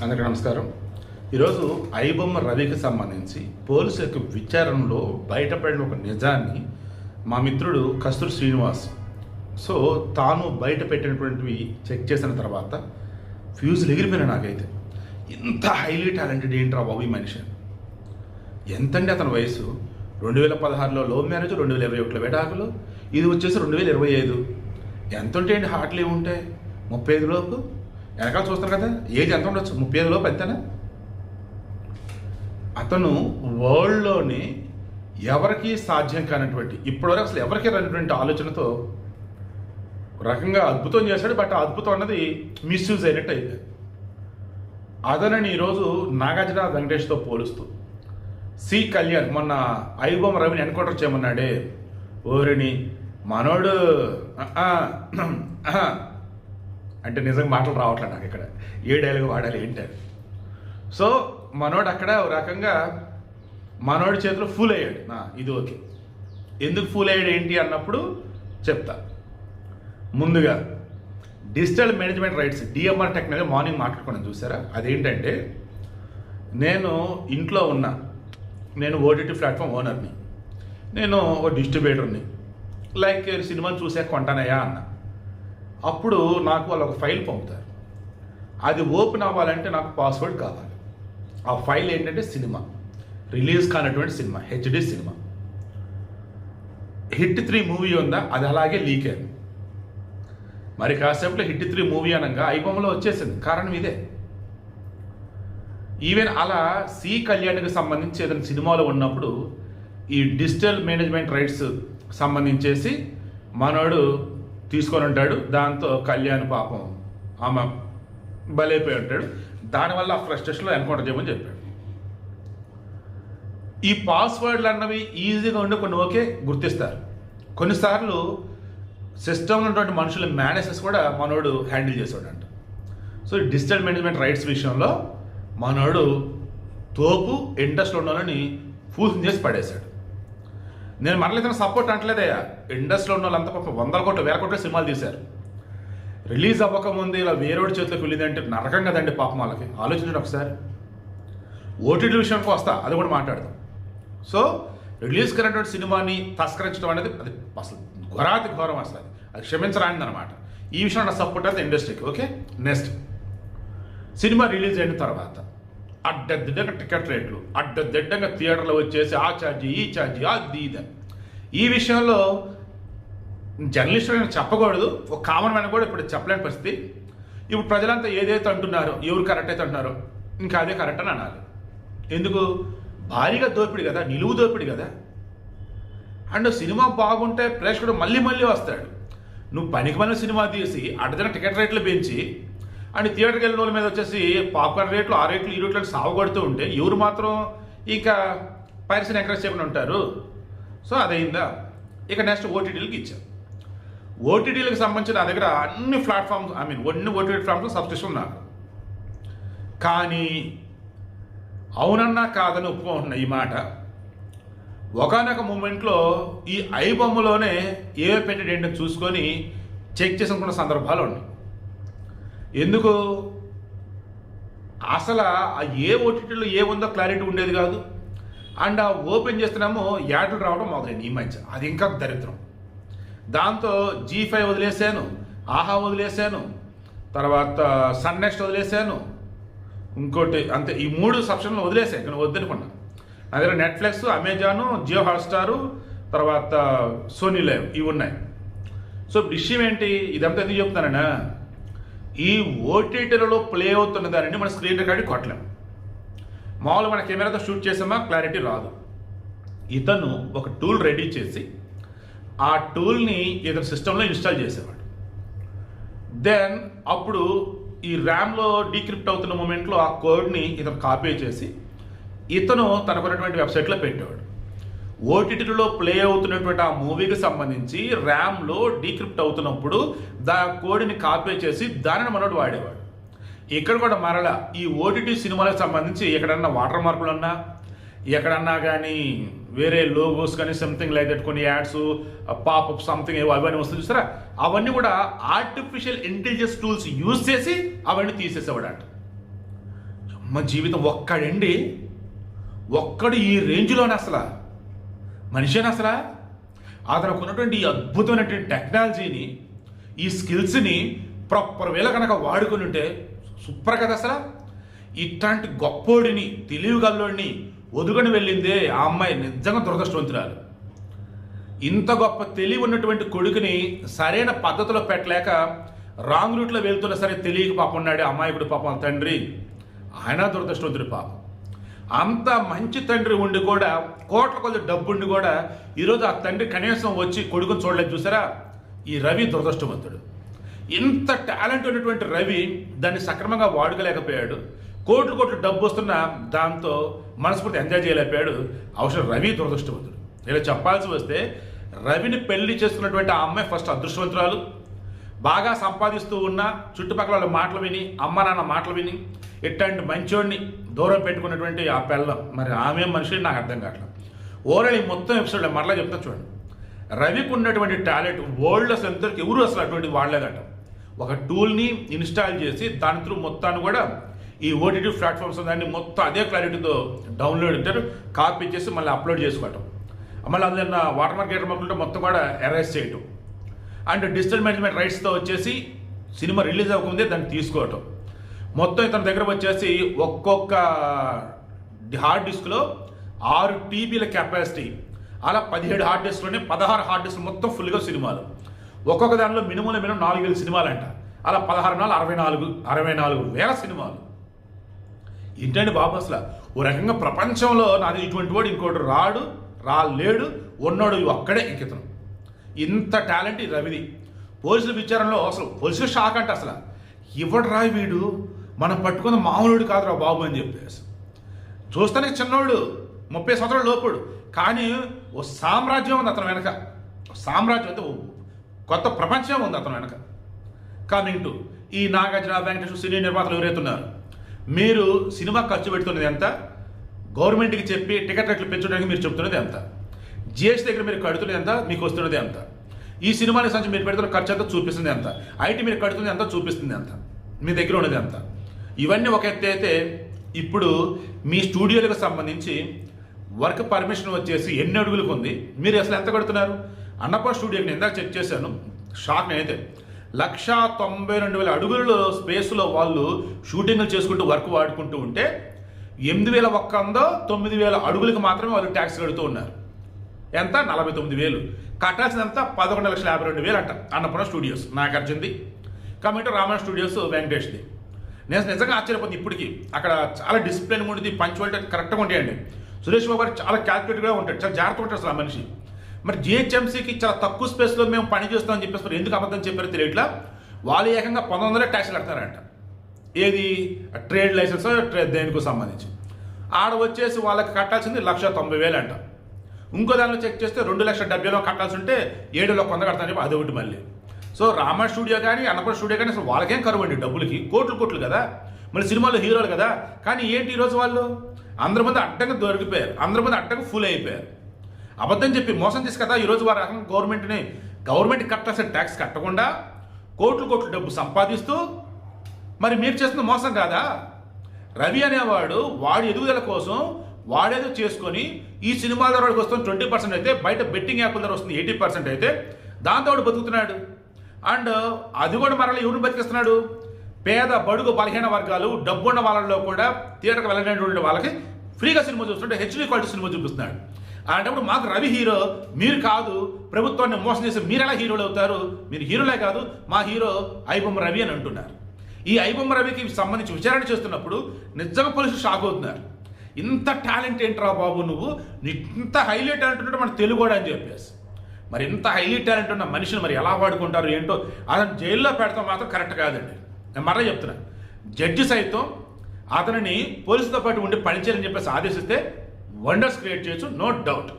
అందరికీ నమస్కారం. ఈరోజు ఐబొమ్మ రవికి సంబంధించి పోలీసు యొక్క విచారణలో బయటపడిన ఒక నిజాన్ని మా మిత్రుడు కస్తూరి శ్రీనివాస్ తాను బయట పెట్టినటువంటివి చెక్ చేసిన తర్వాత ఫ్యూజులు ఎగిరిపోయినా. నాకైతే ఇంత హైలీ టాలెంటెడ్ ఏంట్రా బాబు ఈ మనిషి. ఎంతండి అతని వయసు? 2016లో లవ్ మ్యారేజ్, 2021లో విడాకులు, ఇది వచ్చేసి 2025. ఎంత ఉంటాయండి హార్ట్లు ఏముంటాయి? 35 లోపు. వెనకాల చూస్తారు కదా, ఏజ్ ఎంత ఉండొచ్చు? 35 లోపు అంతేనా? అతను వరల్డ్లోని ఎవరికి సాధ్యం కానటువంటి, ఇప్పటివరకు అసలు ఎవరికి రానటువంటి ఆలోచనతో రకంగా అద్భుతం చేశాడు. బట్ ఆ అద్భుతం అన్నది మిస్యూజ్ అయినట్టు అయిపోయింది. అదనని ఈరోజు నాగార్జున వెంకటేష్తో పోలుస్తూ సి కళ్యాణ్ మొన్న ఐబొమ్మ రవిని ఎన్కౌంటర్ చేయమన్నాడే, ఓరిని మనోడు అంటే నిజంగా మాటలు రావట్లేదు నాకు ఇక్కడ. ఏ డైలాగ్ వాడాలి ఏంటని. మనోడు అక్కడ ఒక రకంగా మనోడి చేతిలో ఫూల్ అయ్యాడు. ఇది ఓకే. ఎందుకు ఫూల్ అయ్యాడు ఏంటి అన్నప్పుడు చెప్తా. ముందుగా digital management rights, DMR technology morning మాట్లాడుకున్నాను చూసారా. అదేంటంటే, నేను ఇంట్లో ఉన్నా, నేను ఓటీటీ ప్లాట్ఫామ్ ఓనర్ని, నేను ఒక డిస్ట్రిబ్యూటర్ని, లైక్ సినిమాలు చూసే కొంటానయ్యా అన్న. అప్పుడు నాకు వాళ్ళు ఒక ఫైల్ పంపుతారు. అది ఓపెన్ అవ్వాలంటే నాకు పాస్వర్డ్ కావాలి. ఆ ఫైల్ ఏంటంటే సినిమా, రిలీజ్ కానటువంటి cinema, HD cinema. Hit 3 movie ఉందా, అది అలాగే లీక్ అయింది. మరి కాసేపులో హిట్ 3 మూవీ అనగా ఐబొమ్మలో వచ్చేసింది. కారణం ఇదే. ఈవెన్ అలా సి కళ్యాణ్కి సంబంధించి ఏదైనా సినిమాలో ఉన్నప్పుడు ఈ డిజిటల్ మేనేజ్మెంట్ రైట్స్ సంబంధించేసి మనోడు తీసుకొని ఉంటాడు. దాంతో కళ్యాణ్ పాపం ఆమె బలైపోయి ఉంటాడు. దానివల్ల ఆ ఫ్రస్ట్రేషన్లో ఎన్కౌంటర్ చేయమని చెప్పాడు. ఈ పాస్వర్డ్లు అన్నవి ఈజీగా ఉండి కొన్ని ఓకే గుర్తిస్తారు. కొన్నిసార్లు సిస్టంలో ఉన్నటువంటి మనుషుల మేనేజెస్ కూడా మనోడు హ్యాండిల్ చేసాడంట. డిజిటల్ మేనేజ్మెంట్ రైట్స్ విషయంలో మనోడు తోపు ఇంట్రెస్ట్లో ఉన్న వాళ్ళని ఫూల్స్ చేసి పడేశాడు. నేను మరలా ఇతను సపోర్ట్ అంటలేదయ్యా. ఇండస్ట్రీలో ఉన్న వాళ్ళంతా పాపం 100 కోట్లు 1000 కోట్ల సినిమాలు తీశారు. రిలీజ్ అవ్వకముందు ఇలా వేరేవాడి చేతిలోకి వెళ్ళిందంటే నరకం కదండి పాపం వాళ్ళకి. ఆలోచించండి ఒకసారి. ఓటీటీ విషయానికి వస్తా, అది కూడా మాట్లాడదాం. రిలీజ్ కానటువంటి సినిమాని తస్కరించడం అనేది అది అసలు ఘోరాతి ఘోరం. అసలు అది క్షమించరానిది అనమాట. ఈ విషయంలో నా సపోర్ట్ అయితే ఇండస్ట్రీకి. ఓకే, నెక్స్ట్ సినిమా రిలీజ్ అయిన తర్వాత అడ్డదిడ్డంగా టికెట్ రేట్లు, అడ్డదిడ్డంగా థియేటర్లో వచ్చేసి ఆ ఛార్జీ ఈ ఛార్జీ అది ఇది. ఈ విషయంలో జర్నలిస్టులు చెప్పకూడదు, ఒక కామన్ మ్యాన్ కూడా ఇప్పుడు చెప్పలేని పరిస్థితి. ఇప్పుడు ప్రజలంతా ఏదైతే అంటున్నారో, ఎవరు కరెక్ట్ అయితే అంటున్నారో ఇంకా అదే కరెక్ట్ అని అనాలి. ఎందుకు? భారీగా దోపిడి కదా, నిలువు దోపిడి కదా. అండ్ సినిమా బాగుంటే ప్రేక్షకుడు మళ్ళీ మళ్ళీ వస్తాడు. నువ్వు పనికిమాలిన సినిమా తీసి అడ్డదిన టికెట్ రేట్లు పెంచి అండ్ థియేటర్కి వెళ్ళిన వాళ్ళ మీద వచ్చేసి పాప్కార్న్ రేట్లు, ఆ రేట్లు, ఈ రేట్లు సాగుకొడుతూ ఉంటే ఎవరు మాత్రం ఇంకా పైరసీని ఎంకరేజ్ చేయకుండా ఉంటారు. అదైందా. ఇక నెక్స్ట్ ఓటీటీలకు ఇచ్చారు. ఓటీటీలకు సంబంధించి నా దగ్గర అన్ని ప్లాట్ఫామ్స్, అన్ని ఓటీటీ ప్లాట్ఫామ్స్ సబ్స్క్రిప్షన్ నాకు. కానీ అవునన్నా కాదని ఒప్పుకుంటున్నా ఈ మాట. ఒకనొక మూమెంట్లో ఈ ఐబొమ్మలోనే ఏ పెట్టెడ్ ఏంటని చూసుకొని చెక్ చేసుకున్న సందర్భాలు ఉన్నాయి. ఎందుకు? అసలు ఆ ఏ ఓటీటీలో ఏముందో క్లారిటీ ఉండేది కాదు. అండ్ ఆ ఓపెన్ చేస్తున్నామో యాడ్లు రావడం మొదలైంది ఈ మధ్య. అది ఇంకా దరిద్రం. దాంతో G5 వదిలేసాను, ఆహా వదిలేసాను, తర్వాత సన్ నెక్స్ట్ వదిలేసాను, ఇంకోటి అంతే. ఈ 3 సబ్స్క్రిప్షన్లు వదిలేసాను. నేను వద్దనుకున్నా. నా దగ్గర నెట్ఫ్లిక్స్, అమెజాను, జియో హాట్స్టారు, తర్వాత సోనీ లైవ్ ఇవి ఉన్నాయి. విషయం ఏంటి? ఇదంతా ఎందుకు చెప్తానన్నా, ఈ ఓటీటీలలో ప్లే అవుతున్న దానిని మన స్క్రీన్ రికార్డు కొట్టలేం. మామూలుగా మన కెమెరాతో షూట్ చేసామా క్లారిటీ రాదు. ఇతను ఒక టూల్ రెడీ చేసి ఆ టూల్ని ఇతని సిస్టంలో ఇన్స్టాల్ చేసేవాడు. దెన్ అప్పుడు ఈ ర్యామ్లో డీక్రిప్ట్ అవుతున్న మూమెంట్లో ఆ కోడ్ని ఇతను కాపీ చేసి ఇతను తనకున్నటువంటి వెబ్సైట్లో పెట్టేవాడు. ఓటీటీలో ప్లే అవుతున్నటువంటి ఆ మూవీకి సంబంధించి ర్యామ్లో డీక్రిప్ట్ అవుతున్నప్పుడు కోడ్ని కాపీ చేసి దానిని మనోడు వాడేవాడు. ఇక్కడ కూడా మరలా ఈ ఓటీటీ సినిమాలకు సంబంధించి ఎక్కడన్నా వాటర్ మార్కులు ఉన్నా, ఎక్కడన్నా కానీ వేరే లోగోస్ కానీ సంథింగ్ లైక్ దట్, కొన్ని యాడ్స్, పాపప్ సంథింగ్ ఏవో అవన్నీ వస్తుంది చూస్తారా, అవన్నీ కూడా ఆర్టిఫిషియల్ ఇంటెలిజెన్స్ టూల్స్ యూజ్ చేసి అవన్నీ తీసేసేవాడు అంట. మా జీవితం ఒక్కడు ఈ రేంజ్లోనే అసలు మనిషిని అసలు అతనికి ఉన్నటువంటి ఈ అద్భుతమైనటువంటి టెక్నాలజీని, ఈ స్కిల్స్ని ప్రాపర్ వేళ కనుక వాడుకొని ఉంటే సూపర్ కదా అసలు. ఇట్లాంటి గొప్పోడిని, తెలివిగల్లోడిని వదుకొని వెళ్ళిందే ఆ అమ్మాయి నిజంగా దురదృష్టవంతురాలు. ఇంత గొప్ప తెలివి ఉన్నటువంటి కొడుకుని సరైన పద్ధతిలో పెట్టలేక రాంగ్ రూట్లో వెళ్తున్నా సరే తెలియక పాపం ఉన్నాడు అమాయకుడు పాపం తండ్రి. ఆయన దురదృష్టవంతుడు పాపం. అంత మంచి తండ్రి ఉండి కూడా, కోట్ల కొద్ది డబ్బుండి కూడా ఈరోజు ఆ తండ్రి కనీసం వచ్చి కొడుకుని చూడలేదు. చూసారా, ఈ రవి దురదృష్టవంతుడు. ఇంత టాలెంట్ ఉన్నటువంటి రవి దాన్ని సక్రమంగా వాడుకోలేకపోయాడు. కోట్లు డబ్బు వస్తున్న దాంతో మనస్ఫూర్తి ఎంజాయ్ చేయలేకపోయాడు. అవసరం రవి దురదృష్టవంతుడు. ఇలా చెప్పాల్సి వస్తే రవిని పెళ్లి చేసుకున్నటువంటి ఆ అమ్మాయి ఫస్ట్ అదృష్టవంతురాలు. బాగా సంపాదిస్తూ ఉన్న చుట్టుపక్కల వాళ్ళ మాటలు విని, అమ్మ నాన్న మాటలు విని ఇట్లాంటి మంచోడిని దూరం పెట్టుకున్నటువంటి ఆ పిల్ల, మరి ఆమె మనిషి నాకు అర్థం కావట్లేదు. ఓవరాల్ ఈ మొత్తం ఎపిసోడ్లో మరలా చెప్తా చూడండి, రవికి ఉన్నటువంటి టాలెంట్ వరల్డ్ అసలు ఎంతవరకు ఎవరు అసలు అటువంటిది వాడలేదట. ఒక టూల్ని ఇన్స్టాల్ చేసి దాని త్రూ మొత్తాన్ని కూడా ఈ ఓటీటీ ప్లాట్ఫామ్స్ దాన్ని మొత్తం అదే క్లారిటీతో డౌన్లోడ్ ఇచ్చారు, కాపీ చేసి మళ్ళీ అప్లోడ్ చేసుకోవటం, మళ్ళీ అందులో వాటర్ మార్కెట్ మొత్తం మొత్తం కూడా ఎరేజ్ చేయటం, అండ్ డిజిటల్ మేనేజ్మెంట్ రైట్స్తో వచ్చేసి సినిమా రిలీజ్ అవ్వకముందే దాన్ని తీసుకోవటం. మొత్తం ఇతని దగ్గర వచ్చేసి ఒక్కొక్క హార్డ్ డిస్క్లో 6 TBల కెపాసిటీ, అలా 17 హార్డ్ డిస్క్లోనే 16 హార్డ్ డిస్క్ మొత్తం ఫుల్గా సినిమాలు. ఒక్కొక్క దానిలో మినిమం 4,000 సినిమాలు అంట. అలా 16 64,000 సినిమాలు. ఏంటంటే బాబు అసలు ఓ రకంగా ప్రపంచంలో నాది ఇటువంటి వాడు ఇంకోటి రాలేడు, ఉన్నాడు అక్కడే ఇంకితను. ఇంత టాలెంట్ ఈ రవిది. పోలీసుల విచారణలో అసలు పోలీసులు షాక్ అంట, అసలు ఇవ్వడు రా వీడు, మనం పట్టుకున్న మామూలుడు కాదురా బాబు అని చెప్పేసి. చూస్తానికి చిన్నోడు, 30 సంవత్సరాల లోపుడు, కానీ ఓ సామ్రాజ్యం ఉంది అతను వెనక. సామ్రాజ్యం అంటే కొత్త ప్రపంచం ఉంది అతను వెనక. కమింగ్ టు ఈ నాగార్జున, వెంకటేశ్వర సినీ నిర్మాతలు ఎవరైతున్నారు, మీరు సినిమా ఖర్చు పెడుతున్నది ఎంత, గవర్నమెంట్కి చెప్పి టికెట్ రేట్లు పెంచడానికి మీరు చెప్తున్నది ఎంత, జిఎస్టీ దగ్గర మీరు కడుతున్నది ఎంత, మీకు వస్తున్నది ఎంత, ఈ సినిమాని సంచి మీరు పెడుతున్న ఖర్చు ఎంత చూపిస్తుంది ఎంత, ఐటీ మీరు కడుతుంది ఎంత చూపిస్తుంది ఎంత, మీ దగ్గర ఉన్నది ఎంత. ఇవన్నీ ఒక ఎత్తు అయితే, ఇప్పుడు మీ స్టూడియోలకు సంబంధించి వర్క్ పర్మిషన్ వచ్చేసి ఎన్ని అడుగులకు ఉంది, మీరు అసలు ఎంత కడుతున్నారు. అన్నపూర్ణ స్టూడియోకి నేను ఇందాక చెక్ చేశాను, షాక్ నేనైతే. 192,000 అడుగుల స్పేస్లో వాళ్ళు షూటింగ్లు చేసుకుంటూ వర్క్ వాడుకుంటూ ఉంటే 8,100 9,000 అడుగులకు మాత్రమే వాళ్ళు ట్యాక్స్ కడుతూ ఉన్నారు. ఎంత? 49,000. కట్టాల్సినంత 11,52,000 అంట అన్నపూర్ణ స్టూడియోస్, నాగార్జునది. కాబట్టి రామన్ స్టూడియోస్ వెంకటేష్ది. నేను నిజంగా ఆశ్చర్యపోతుంది. ఇప్పటికీ అక్కడ చాలా డిసిప్లిన్ ఉంటుంది, పంచువాలిటీ కరెక్ట్గా ఉంటాయండి. సురేష్ బాబు గారు చాలా క్యాల్కులేట్గా ఉంటాడు, చాలా జాగ్రత్తగా ఉంటాడు అసలు ఆ మనిషి. మరి జిహెచ్ఎంసీకి చాలా తక్కువ స్పేస్లో మేము పని చేస్తామని చెప్పేసి ఎందుకు అబద్ధం చెప్పారో తెలియట్లా. వాళ్ళు ఏకంగా 1,900 ట్యాక్స్లు కడతారంట. ఏది? ట్రేడ్ లైసెన్స్ దేనికో సంబంధించి. ఆడ వచ్చేసి వాళ్ళకి కట్టాల్సింది 1,90,000 అంట. ఇంకో దానిలో చెక్ చేస్తే 2,70,000 కట్టాల్సి ఉంటే 7,100 కడతాను చెప్పి అదొకటి మళ్ళీ. సో రామ స్టూడియో కానీ అన్నపూర్ణ స్టూడియో కానీ అసలు వాళ్ళకేం కరువు అండి డబ్బులకి, కోట్లు కదా, మళ్ళీ సినిమాలో హీరోలు కదా. కానీ ఏంటి ఈరోజు వాళ్ళు అందరి మంది అడ్డంగా దొరికిపోయారు, అందరి మంది అడ్డంగా ఫుల్ అయిపోయారు. అబద్ధం చెప్పి మోసం చేసి కదా ఈరోజు వారు రకంగా గవర్నమెంట్ కట్టాల్సిన ట్యాక్స్ కట్టకుండా కోట్లు డబ్బు సంపాదిస్తూ మరి మీరు చేస్తున్న మోసం కాదా? రవి అనేవాడు వాడి ఎదుగుదల కోసం వాడేదో చేసుకొని ఈ సినిమాల ద్వారా వాడికి వస్తుంది 20% అయితే, బయట బెట్టింగ్ యాప్ల ద్వారా వస్తుంది 80% అయితే, దాంతో వాడు బతుకుతున్నాడు. అండ్ అది కూడా మరలా ఎవరిని బతికిస్తున్నాడు? పేద బడుగు బలహీన వర్గాలు, డబ్బున్న వాళ్ళలో కూడా థియేటర్కి వెళ్ళినటువంటి వాళ్ళకి ఫ్రీగా సినిమా చూస్తుంటే హెచ్డీ క్వాలిటీ సినిమా చూపిస్తున్నాడు. అలాంటప్పుడు మాకు రవి హీరో, మీరు కాదు, ప్రభుత్వాన్ని మోసం చేసి మీరు ఎలా హీరోలు అవుతారు? మీరు హీరోలే కాదు, మా హీరో ఐబొమ్మ రవి అని అంటున్నారు. ఈ ఐబొమ్మ రవికి సంబంధించి విచారణ చేస్తున్నప్పుడు నిజంగా పోలీసులు షాక్ అవుతున్నారు. ఇంత టాలెంట్ ఏంట్రా బాబు నువ్వు, ఇంత హైలీ టాలెంట్ ఉంటే మన తెలుగు అని చెప్పేసి. మరి ఇంత హైలీ టాలెంట్ ఉన్న మనిషిని మరి ఎలా వాడుకుంటారు ఏంటో, అతను జైల్లో పెడతాం మాత్రం కరెక్ట్ కాదండి. నేను మరలా చెప్తున్నా, జడ్జి సైతం అతనిని పోలీసుతో పాటు ఉండి పనిచేయాలని చెప్పేసి ఆదేశిస్తే వండర్స్ క్రియేట్ చేయొచ్చు, నో డౌట్.